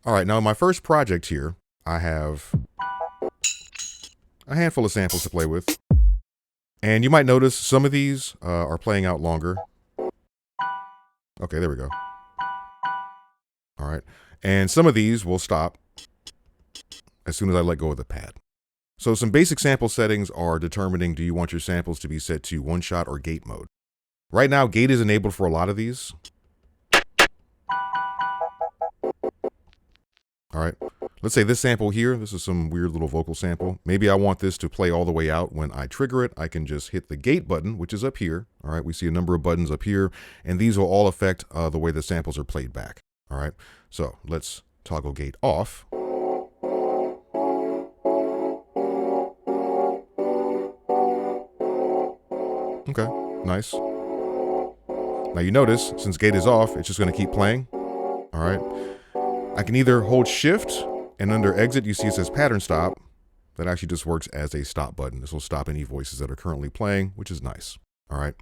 All right, now in my first project here, I have a handful of samples to play with. And you might notice some of these are playing out longer. Okay, there we go. All right. And some of these will stop as soon as I let go of the pad. So some basic sample settings are determining, do you want your samples to be set to one shot or gate mode? Right now, gate is enabled for a lot of these. All right. Let's say this sample here, this is some weird little vocal sample. Maybe I want this to play all the way out. When I trigger it, I can just hit the gate button, which is up here. All right. We see a number of buttons up here, and these will all affect the way the samples are played back. All right. So let's toggle gate off. Okay, nice. Now you notice, since gate is off, it's just going to keep playing. All right. I can either hold shift, and under exit, you see it says pattern stop. That actually just works as a stop button. This will stop any voices that are currently playing, which is nice. All right.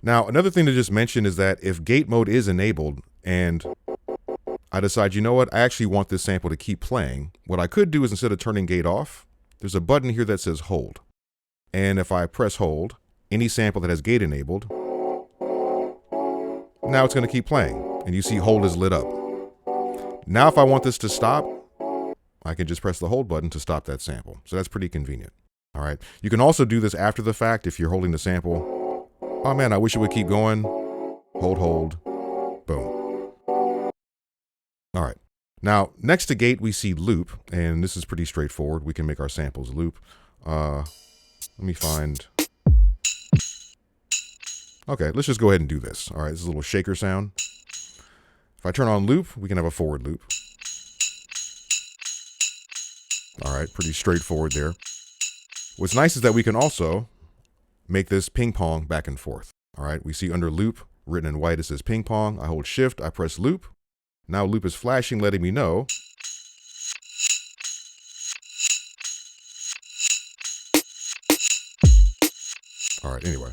Now, another thing to just mention is that if gate mode is enabled and I decide, you know what, I actually want this sample to keep playing, what I could do is instead of turning gate off, there's a button here that says hold. And if I press hold, any sample that has gate enabled, now it's going to keep playing. And you see hold is lit up. Now, if I want this to stop, I can just press the hold button to stop that sample. So that's pretty convenient. All right. You can also do this after the fact if you're holding the sample. Oh man, I wish it would keep going. Hold, boom. All right. Now, next to gate, we see loop, and this is pretty straightforward. We can make our samples loop. Let me find. Okay, let's just go ahead and do this. All right, this is a little shaker sound. If I turn on loop, we can have a forward loop. All right, pretty straightforward there. What's nice is that we can also make this ping pong back and forth. All right, we see under loop, written in white, it says ping pong. I hold shift, I press loop. Now loop is flashing, letting me know. All right, anyway,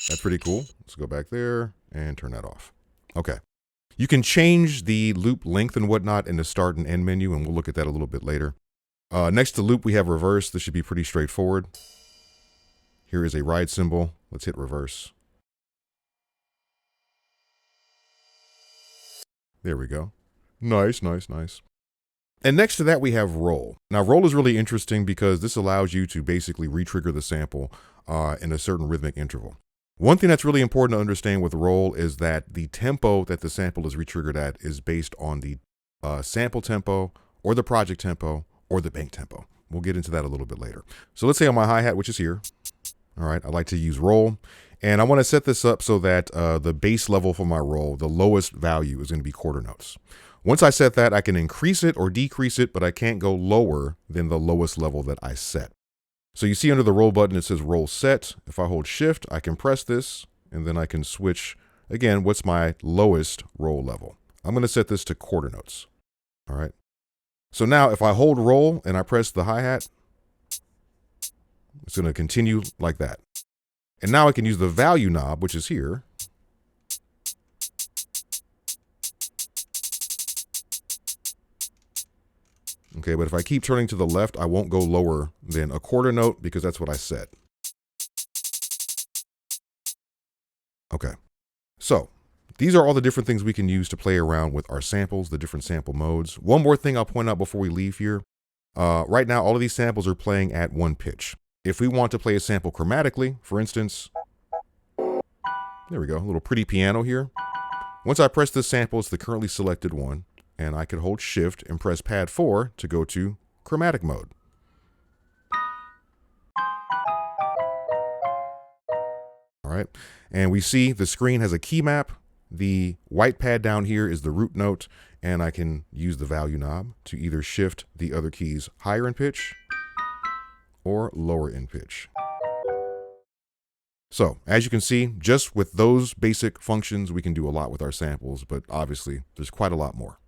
that's pretty cool. Let's go back there and turn that off. Okay. You can change the loop length and whatnot in the start and end menu, and we'll look at that a little bit later. Next to loop, we have reverse. This should be pretty straightforward. Here is a ride cymbal. Let's hit reverse. There we go. Nice. And next to that, we have roll. Now, roll is really interesting because this allows you to basically re-trigger the sample in a certain rhythmic interval. One thing that's really important to understand with roll is that the tempo that the sample is re-triggered at is based on the sample tempo or the project tempo or the bank tempo. We'll get into that a little bit later. So let's say on my hi-hat, which is here, all right, I like to use roll. And I want to set this up so that the base level for my roll, the lowest value is going to be quarter notes. Once I set that, I can increase it or decrease it, but I can't go lower than the lowest level that I set. So you see under the roll button, it says roll set. If I hold shift, I can press this, and then I can switch, again, what's my lowest roll level. I'm going to set this to quarter notes. All right. So now if I hold roll and I press the hi-hat, it's going to continue like that. And now I can use the value knob, which is here. Okay, but if I keep turning to the left, I won't go lower than a quarter note because that's what I set. Okay, so these are all the different things we can use to play around with our samples, the different sample modes. One more thing I'll point out before we leave here. Right now, all of these samples are playing at one pitch. If we want to play a sample chromatically, for instance, there we go, a little pretty piano here. Once I press this sample, it's the currently selected one, and I can hold shift and press pad 4 to go to chromatic mode. All right, and we see the screen has a key map. The white pad down here is the root note, and I can use the value knob to either shift the other keys higher in pitch or lower in pitch. So as you can see, just with those basic functions, we can do a lot with our samples, but obviously there's quite a lot more.